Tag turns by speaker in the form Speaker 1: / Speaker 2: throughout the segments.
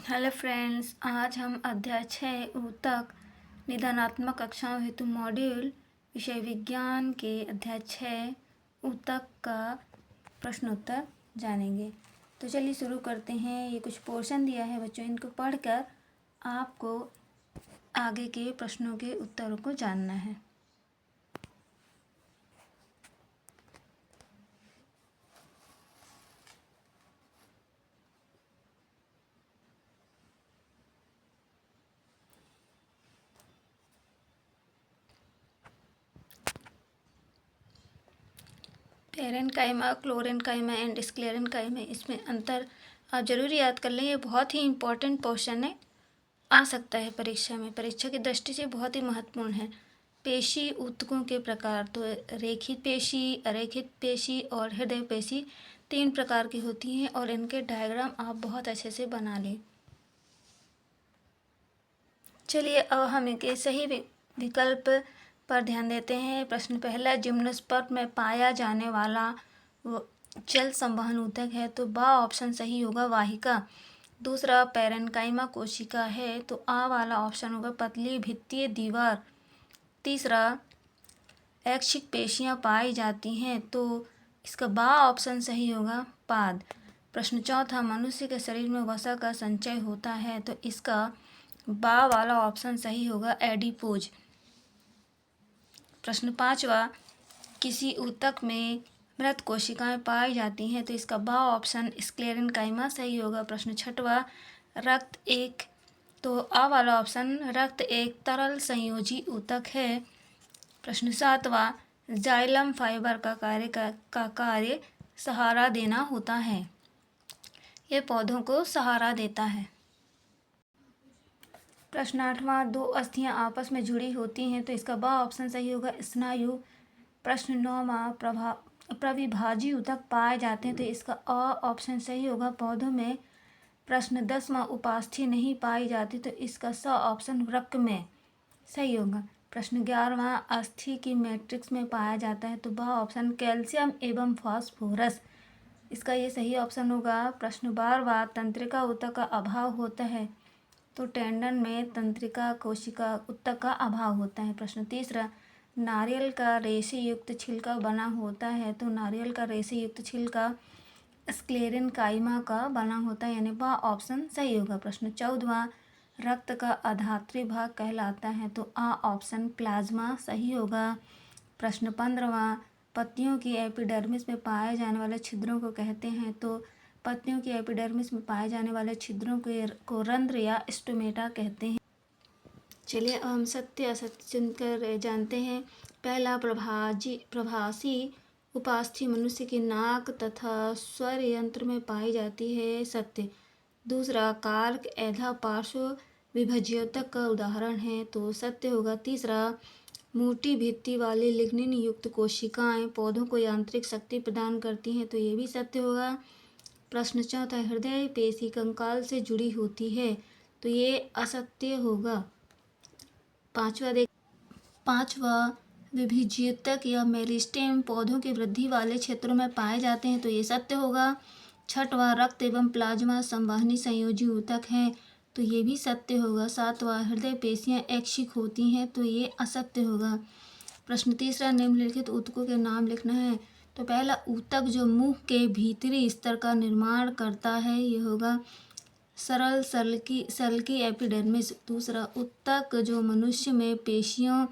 Speaker 1: Hello friends, आज हम अध्याय 6 ऊतक निदानात्मक कक्षाओं हेतु मॉड्यूल विषय विज्ञान के अध्याय 6 ऊतक का प्रश्नोत्तर जानेंगे। तो चलिए शुरू करते हैं। ये कुछ पोर्शन दिया है बच्चों, इनको पढ़कर आपको आगे के प्रश्नों के उत्तरों को जानना है। पैरेन्काइमा, क्लोरेन्काइमा एंड स्क्लेरेन्काइमा, इसमें अंतर आप जरूर याद कर लें। ये बहुत ही इम्पोर्टेंट क्वेश्चन है, आ सकता है परीक्षा में। परीक्षा की दृष्टि से बहुत ही महत्वपूर्ण है। पेशी ऊतकों के प्रकार तो रेखित पेशी, अरेखित पेशी और हृदय पेशी 3 प्रकार की होती हैं और इनके डायग्राम आप बहुत अच्छे से बना लें। चलिए अब हम इनके सही विकल्प पर ध्यान देते हैं। प्रश्न पहला, जिम्नोस्पर्म में पाया जाने वाला जल संवहन ऊतक है तो बा ऑप्शन सही होगा वाहिका। दूसरा, पैरेन्काइमा कोशिका है तो आ वाला ऑप्शन होगा पतली भित्तीय दीवार। तीसरा, ऐच्छिक पेशियां पाई जाती हैं तो इसका बा ऑप्शन सही होगा पाद। प्रश्न चौथा, मनुष्य के शरीर में वसा का संचय होता है तो इसका बा वाला ऑप्शन सही होगा एडिपोज। प्रश्न पांचवा, किसी ऊतक में मृत कोशिकाएं पाई जाती हैं तो इसका बा ऑप्शन स्क्लेरेन्काइमा सही होगा। प्रश्न छठवा, रक्त एक, तो आ वाला ऑप्शन रक्त एक तरल संयोजी ऊतक है। प्रश्न सातवां, जाइलम फाइबर का कार्य सहारा देना होता है। यह पौधों को सहारा देता है। प्रश्न आठवां, दो अस्थियां आपस में जुड़ी होती हैं तो इसका बा ऑप्शन सही होगा स्नायु। प्रश्न नौवां, प्रविभाजी ऊतक पाए जाते हैं तो इसका अ ऑप्शन सही होगा पौधों में। प्रश्न 10वां, उपास्थि नहीं पाई जाती तो इसका स ऑप्शन वृक्क में सही होगा। प्रश्न 11वां, अस्थि की मैट्रिक्स में पाया जाता है तो बा ऑप्शन कैल्शियम एवं फास्फोरस, इसका ये सही ऑप्शन होगा। प्रश्न 12वां, तंत्रिका ऊतक का अभाव होता है तो टेंडन में तंत्रिका कोशिका ऊतक का अभाव होता है। प्रश्न 13, नारियल का रेशे युक्त छिलका बना होता है तो नारियल का रेशे युक्त छिलका स्क्लेरेन्काइमा का बना होता है, यानी बा ऑप्शन सही होगा। प्रश्न 14वां, रक्त का अधात्री भाग कहलाता है तो आ ऑप्शन प्लाज्मा सही होगा। प्रश्न 15वां, पत्तियों की एपिडर्मिस में पाए जाने वाले छिद्रों को कहते हैं तो पत्तियों की एपिडर्मिस में पाए जाने वाले छिद्रों को रंध्र या स्टोमेटा कहते हैं। चलिए अब हम सत्य असत्य चुनकर जानते हैं। पहला, प्रभासी उपास्थि मनुष्य की नाक तथा स्वर यंत्र में पाई जाती है, सत्य। दूसरा, कार्क एधा पार्श्व विभज्योतक का उदाहरण है तो सत्य होगा। तीसरा, मोटी भित्ति वाली लिग्निन युक्त कोशिकाएं पौधों को यांत्रिक शक्ति प्रदान करती हैं तो ये भी सत्य होगा। प्रश्न चौथा, हृदय पेशी कंकाल से जुड़ी होती है तो ये असत्य होगा। पांचवा, विभज्योतक या मेरिस्टेम पौधों के वृद्धि वाले क्षेत्रों में पाए जाते हैं तो ये सत्य होगा। छठवां, रक्त एवं प्लाज्मा संवहनी संयोजी ऊतक हैं तो ये भी सत्य होगा। सातवां, हृदय पेशियां ऐच्छिक होती हैं तो ये असत्य होगा। प्रश्न तीसरा, निम्नलिखित ऊतकों के नाम लिखना है तो पहला, ऊतक जो मुंह के भीतरी स्तर का निर्माण करता है ये होगा सरल सल्की एपिडर्मिस। दूसरा, ऊतक जो मनुष्य में पेशियों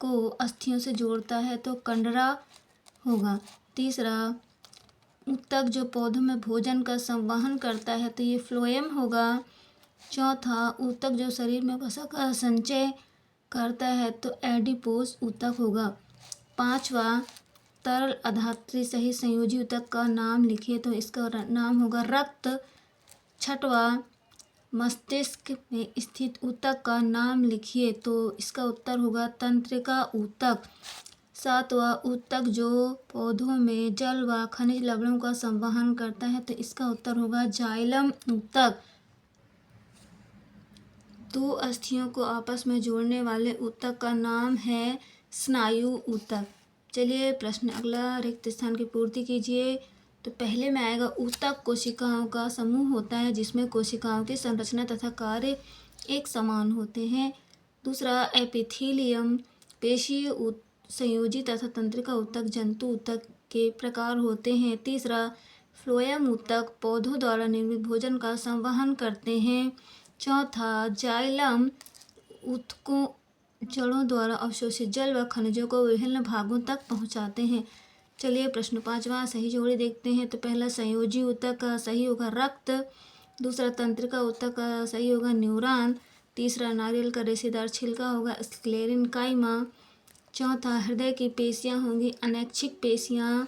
Speaker 1: को अस्थियों से जोड़ता है तो कंडरा होगा। तीसरा, ऊतक जो पौधों में भोजन का संवहन करता है तो ये फ्लोएम होगा। चौथा, ऊतक जो शरीर में वसा का संचय करता है तो एडिपोज ऊतक होगा। पांचवा, तरल अधात्री सही संयोजी ऊतक का नाम लिखिए तो इसका नाम होगा रक्त। छठवां, मस्तिष्क में स्थित ऊतक का नाम लिखिए तो इसका उत्तर होगा तंत्रिका ऊतक। सातवां, ऊतक जो पौधों में जल व खनिज लवणों का संवहन करता है तो इसका उत्तर होगा जाइलम ऊतक। दो अस्थियों को आपस में जोड़ने वाले ऊतक का नाम है स्नायु ऊतक। चलिए प्रश्न अगला, रिक्त स्थान की पूर्ति कीजिए। तो पहले में आएगा ऊतक कोशिकाओं का समूह होता है जिसमें कोशिकाओं की संरचना तथा कार्य एक समान होते हैं। दूसरा एपिथेलियम पेशीय संयोजी तथा तंत्रिका ऊतक जंतु ऊतक के प्रकार होते हैं। तीसरा फ्लोएम ऊतक पौधों द्वारा निर्मित भोजन का संवहन करते हैं। चौथा जाइलम ऊतकों जड़ों द्वारा अवशोषित जल व खनिजों को विभिन्न भागों तक पहुंचाते हैं। चलिए प्रश्न 5वां सही जोड़ी देखते हैं। तो पहला संयोजी ऊतक का सही होगा रक्त। दूसरा तंत्रिका ऊतक का सही होगा न्यूरॉन। तीसरा नारियल का रेशेदार छिलका होगा स्क्लेरेन्काइमा। चौथा हृदय की पेशियाँ होंगी अनैच्छिक पेशियाँ।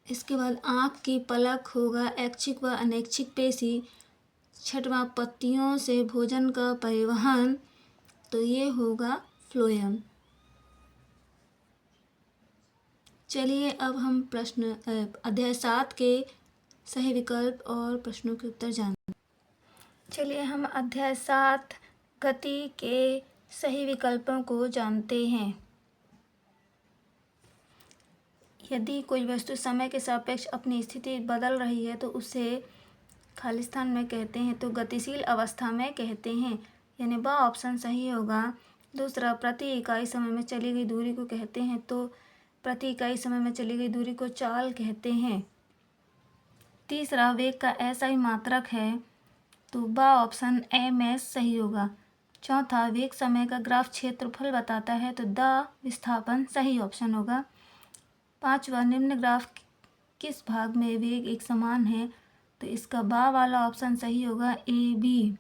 Speaker 1: इसके बाद आँख की पलक होगा ऐच्छिक व अनैच्छिक पेशी। छठवां पत्तियों से भोजन का परिवहन, तो ये होगा फ्लोएम। चलिए अब हम प्रश्न अध्याय 7 के सही विकल्प और प्रश्नों के उत्तर जानते हैं। चलिए हम अध्याय 7 गति के सही विकल्पों को जानते हैं। यदि कोई वस्तु समय के सापेक्ष अपनी स्थिति बदल रही है तो उसे खालिस्तान में कहते हैं, तो गतिशील अवस्था में कहते हैं, यानी वह ऑप्शन सही होगा। दूसरा प्रति इकाई समय में चली गई दूरी को कहते हैं, तो प्रति इकाई समय में चली गई दूरी को चाल कहते हैं। तीसरा वेग का ऐसा ही मात्रक है, तो वह ऑप्शन ms सही होगा। चौथा वेग समय का ग्राफ क्षेत्रफल बताता है, तो द विस्थापन सही ऑप्शन होगा। पांचवा निम्न ग्राफ किस भाग में वेग एक समान है, तो इसका बा वाला ऑप्शन सही होगा AB।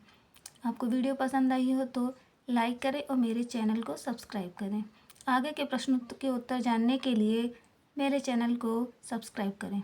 Speaker 1: आपको वीडियो पसंद आई हो तो लाइक करें और मेरे चैनल को सब्सक्राइब करें। आगे के प्रश्नों के उत्तर जानने के लिए मेरे चैनल को सब्सक्राइब करें।